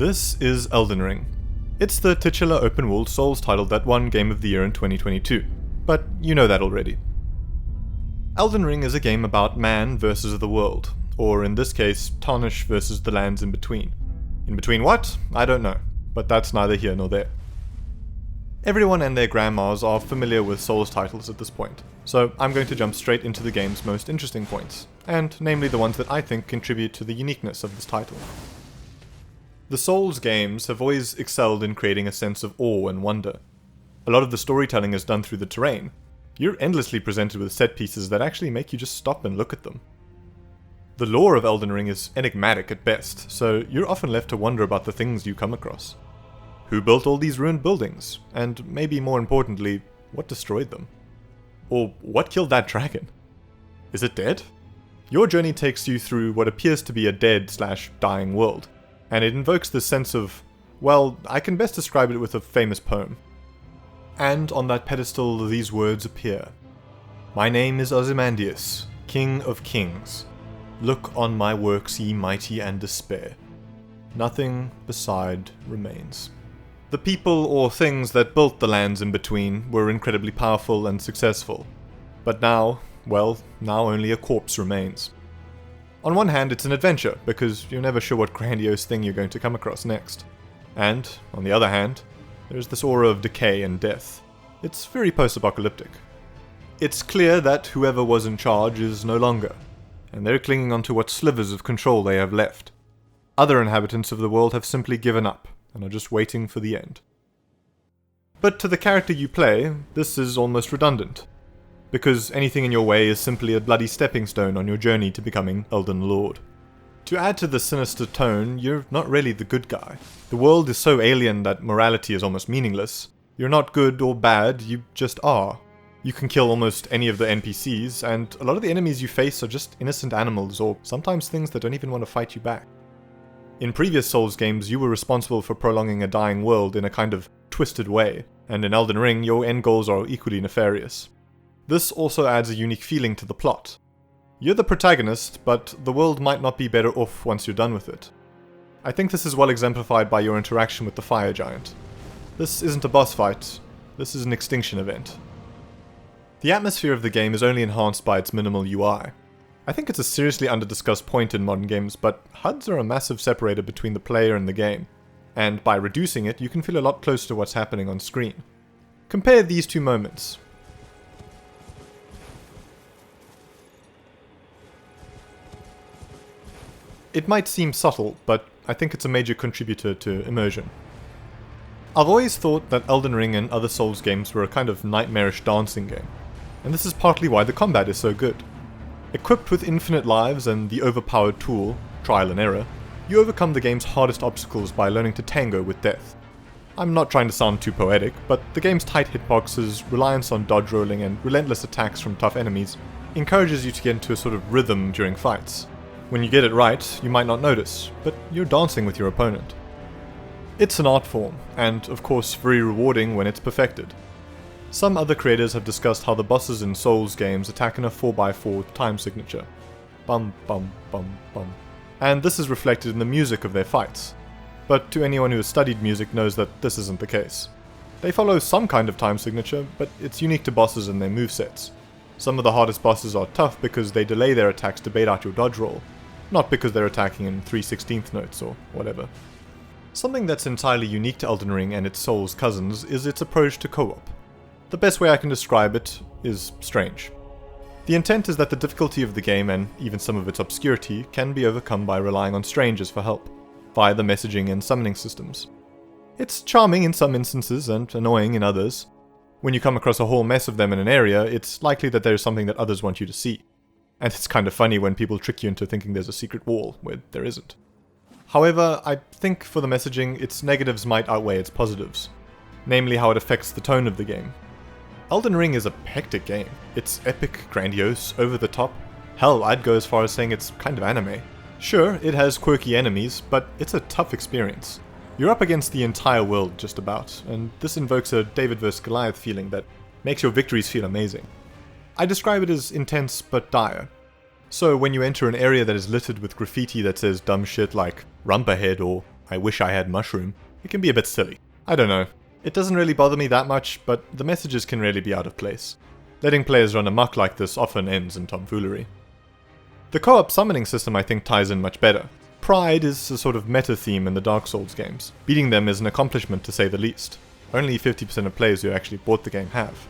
This is Elden Ring. It's the titular open-world Souls title that won Game of the Year in 2022, but you know that already. Elden Ring is a game about man versus the world, or in this case, Tarnish versus the lands in between. In between what? I don't know, but that's neither here nor there. Everyone and their grandmas are familiar with Souls titles at this point, so I'm going to jump straight into the game's most interesting points, and namely the ones that I think contribute to the uniqueness of this title. The Souls games have always excelled in creating a sense of awe and wonder. A lot of the storytelling is done through the terrain. You're endlessly presented with set pieces that actually make you just stop and look at them. The lore of Elden Ring is enigmatic at best, so you're often left to wonder about the things you come across. Who built all these ruined buildings? And maybe more importantly, what destroyed them? Or what killed that dragon? Is it dead? Your journey takes you through what appears to be a dead/dying world, and it invokes this sense of, well, I can best describe it with a famous poem. And on that pedestal these words appear. My name is Ozymandias, King of Kings. Look on my works, ye mighty, and despair. Nothing beside remains. The people or things that built the lands in between were incredibly powerful and successful. But now, well, now only a corpse remains. On one hand, it's an adventure, because you're never sure what grandiose thing you're going to come across next. And, on the other hand, there's this aura of decay and death. It's very post-apocalyptic. It's clear that whoever was in charge is no longer, and they're clinging onto what slivers of control they have left. Other inhabitants of the world have simply given up, and are just waiting for the end. But to the character you play, this is almost redundant, because anything in your way is simply a bloody stepping stone on your journey to becoming Elden Lord. To add to the sinister tone, you're not really the good guy. The world is so alien that morality is almost meaningless. You're not good or bad, you just are. You can kill almost any of the NPCs, and a lot of the enemies you face are just innocent animals, or sometimes things that don't even want to fight you back. In previous Souls games, you were responsible for prolonging a dying world in a kind of twisted way, and in Elden Ring, your end goals are equally nefarious. This also adds a unique feeling to the plot. You're the protagonist, but the world might not be better off once you're done with it. I think this is well exemplified by your interaction with the fire giant. This isn't a boss fight, this is an extinction event. The atmosphere of the game is only enhanced by its minimal UI. I think it's a seriously under-discussed point in modern games, but HUDs are a massive separator between the player and the game, and by reducing it, you can feel a lot closer to what's happening on screen. Compare these two moments. It might seem subtle, but I think it's a major contributor to immersion. I've always thought that Elden Ring and other Souls games were a kind of nightmarish dancing game, and this is partly why the combat is so good. Equipped with infinite lives and the overpowered tool, trial and error, you overcome the game's hardest obstacles by learning to tango with death. I'm not trying to sound too poetic, but the game's tight hitboxes, reliance on dodge rolling, and relentless attacks from tough enemies encourages you to get into a sort of rhythm during fights. When you get it right, you might not notice, but you're dancing with your opponent. It's an art form, and of course very rewarding when it's perfected. Some other creators have discussed how the bosses in Souls games attack in a 4x4 time signature. Bum bum bum bum. And this is reflected in the music of their fights. But to anyone who has studied music knows that this isn't the case. They follow some kind of time signature, but it's unique to bosses and their movesets. Some of the hardest bosses are tough because they delay their attacks to bait out your dodge roll, not because they're attacking in 3/16 notes or whatever. Something that's entirely unique to Elden Ring and its Souls cousins is its approach to co-op. The best way I can describe it is strange. The intent is that the difficulty of the game, and even some of its obscurity, can be overcome by relying on strangers for help, via the messaging and summoning systems. It's charming in some instances and annoying in others. When you come across a whole mess of them in an area, it's likely that there's something that others want you to see. And it's kind of funny when people trick you into thinking there's a secret wall, where there isn't. However, I think for the messaging, its negatives might outweigh its positives, namely how it affects the tone of the game. Elden Ring is a hectic game. It's epic, grandiose, over the top. Hell, I'd go as far as saying it's kind of anime. Sure, it has quirky enemies, but it's a tough experience. You're up against the entire world, just about, and this invokes a David vs. Goliath feeling that makes your victories feel amazing. I describe it as intense but dire. So when you enter an area that is littered with graffiti that says dumb shit like "Rump ahead" or I wish I had mushroom, it can be a bit silly. I don't know. It doesn't really bother me that much, but the messages can really be out of place. Letting players run amok like this often ends in tomfoolery. The co-op summoning system I think ties in much better. Pride is a sort of meta theme in the Dark Souls games. Beating them is an accomplishment to say the least. Only 50% of players who actually bought the game have.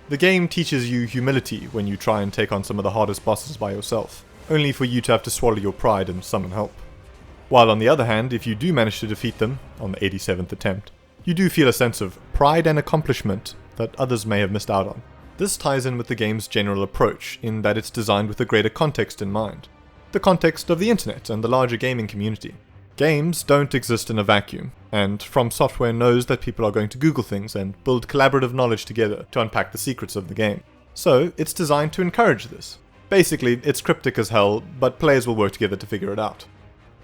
The game teaches you humility when you try and take on some of the hardest bosses by yourself, only for you to have to swallow your pride and summon help. While on the other hand, if you do manage to defeat them, on the 87th attempt, you do feel a sense of pride and accomplishment that others may have missed out on. This ties in with the game's general approach, in that it's designed with a greater context in mind. The context of the internet and the larger gaming community. Games don't exist in a vacuum, and From Software knows that people are going to Google things and build collaborative knowledge together to unpack the secrets of the game. So, it's designed to encourage this. Basically, it's cryptic as hell, but players will work together to figure it out.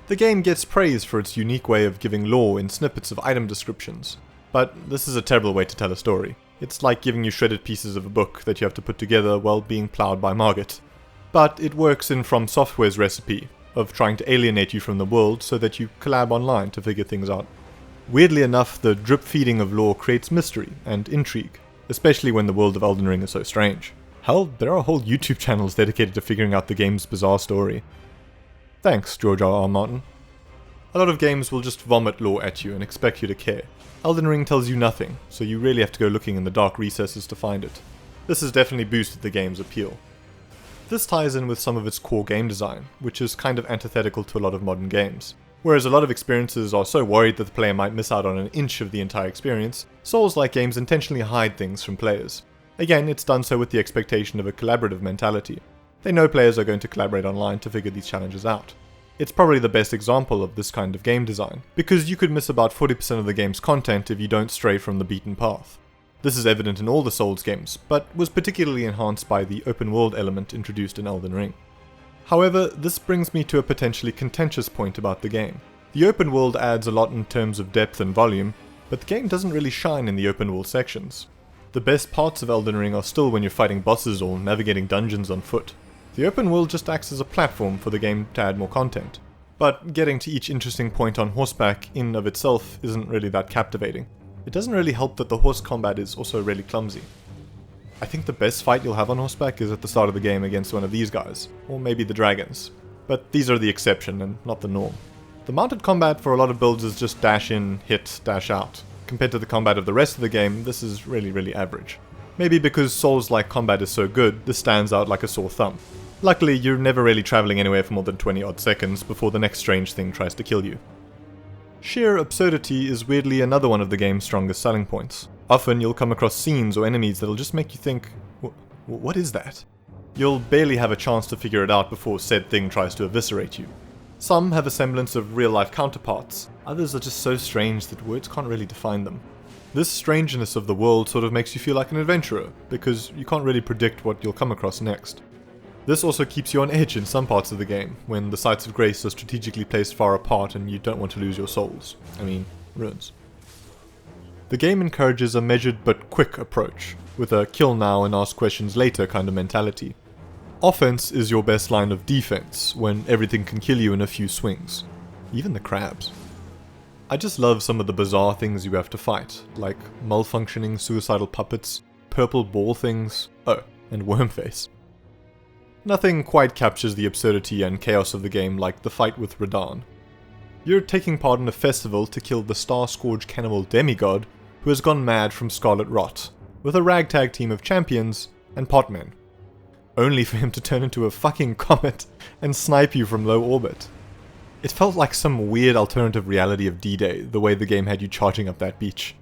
The game gets praise for its unique way of giving lore in snippets of item descriptions, but this is a terrible way to tell a story. It's like giving you shredded pieces of a book that you have to put together while being plowed by Margit. But it works in From Software's recipe of trying to alienate you from the world so that you collab online to figure things out. Weirdly enough, the drip feeding of lore creates mystery and intrigue, especially when the world of Elden Ring is so strange. Hell, there are whole YouTube channels dedicated to figuring out the game's bizarre story. Thanks, George R.R. Martin. A lot of games will just vomit lore at you and expect you to care. Elden Ring tells you nothing, so you really have to go looking in the dark recesses to find it. This has definitely boosted the game's appeal. This ties in with some of its core game design, which is kind of antithetical to a lot of modern games. Whereas a lot of experiences are so worried that the player might miss out on an inch of the entire experience, Souls-like games intentionally hide things from players. Again, it's done so with the expectation of a collaborative mentality. They know players are going to collaborate online to figure these challenges out. It's probably the best example of this kind of game design, because you could miss about 40% of the game's content if you don't stray from the beaten path. This is evident in all the Souls games, but was particularly enhanced by the open world element introduced in Elden Ring. However, this brings me to a potentially contentious point about the game. The open world adds a lot in terms of depth and volume, but the game doesn't really shine in the open world sections. The best parts of Elden Ring are still when you're fighting bosses or navigating dungeons on foot. The open world just acts as a platform for the game to add more content. But getting to each interesting point on horseback in of itself isn't really that captivating. It doesn't really help that the horse combat is also really clumsy. I think the best fight you'll have on horseback is at the start of the game against one of these guys, or maybe the dragons. But these are the exception and not the norm. The mounted combat for a lot of builds is just dash in, hit, dash out. Compared to the combat of the rest of the game, this is really average. Maybe because Souls-like combat is so good, this stands out like a sore thumb. Luckily, you're never really travelling anywhere for more than 20 odd seconds before the next strange thing tries to kill you. Sheer absurdity is weirdly another one of the game's strongest selling points. Often you'll come across scenes or enemies that'll just make you think, what is that? You'll barely have a chance to figure it out before said thing tries to eviscerate you. Some have a semblance of real-life counterparts, others are just so strange that words can't really define them. This strangeness of the world sort of makes you feel like an adventurer, because you can't really predict what you'll come across next. This also keeps you on edge in some parts of the game, when the sites of grace are strategically placed far apart and you don't want to lose your souls. Runes. The game encourages a measured but quick approach, with a kill now and ask questions later kind of mentality. Offense is your best line of defense, when everything can kill you in a few swings. Even the crabs. I just love some of the bizarre things you have to fight, like malfunctioning suicidal puppets, purple ball things, and Wormface. Nothing quite captures the absurdity and chaos of the game like the fight with Radahn. You're taking part in a festival to kill the star-scourged cannibal demigod who has gone mad from scarlet rot, with a ragtag team of champions and potmen. Only for him to turn into a fucking comet and snipe you from low orbit. It felt like some weird alternative reality of D-Day, the way the game had you charging up that beach.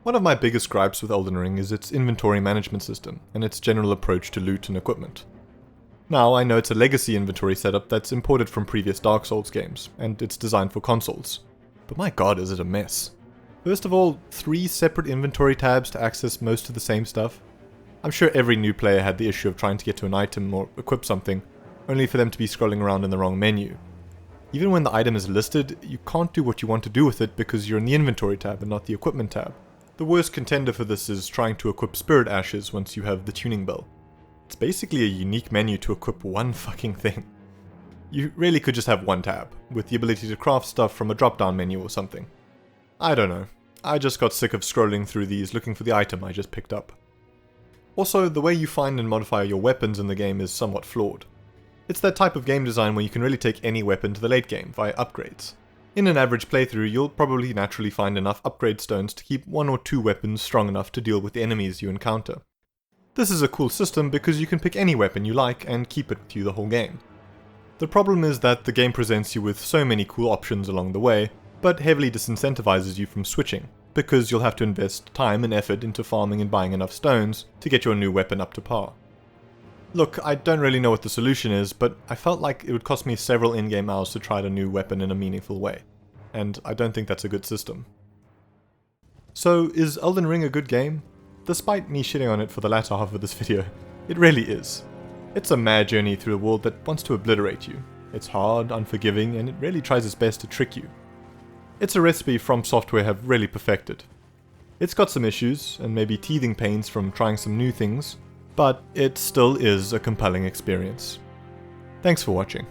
One of my biggest gripes with Elden Ring is its inventory management system, and its general approach to loot and equipment. Now, I know it's a legacy inventory setup that's imported from previous Dark Souls games, and it's designed for consoles. But my god, is it a mess. First of all, 3 separate inventory tabs to access most of the same stuff. I'm sure every new player had the issue of trying to get to an item or equip something, only for them to be scrolling around in the wrong menu. Even when the item is listed, you can't do what you want to do with it because you're in the inventory tab and not the equipment tab. The worst contender for this is trying to equip Spirit Ashes once you have the tuning bell. It's basically a unique menu to equip one fucking thing. You really could just have one tab, with the ability to craft stuff from a drop-down menu or something. I don't know. I just got sick of scrolling through these looking for the item I just picked up. Also, the way you find and modify your weapons in the game is somewhat flawed. It's that type of game design where you can really take any weapon to the late game via upgrades. In an average playthrough, you'll probably naturally find enough upgrade stones to keep 1 or 2 weapons strong enough to deal with the enemies you encounter. This is a cool system because you can pick any weapon you like and keep it with you the whole game. The problem is that the game presents you with so many cool options along the way, but heavily disincentivizes you from switching, because you'll have to invest time and effort into farming and buying enough stones to get your new weapon up to par. Look, I don't really know what the solution is, but I felt like it would cost me several in-game hours to try a new weapon in a meaningful way, and I don't think that's a good system. So, is Elden Ring a good game? Despite me shitting on it for the latter half of this video, it really is. It's a mad journey through a world that wants to obliterate you. It's hard, unforgiving, and it really tries its best to trick you. It's a recipe From Software have really perfected. It's got some issues, and maybe teething pains from trying some new things, but it still is a compelling experience. Thanks for watching.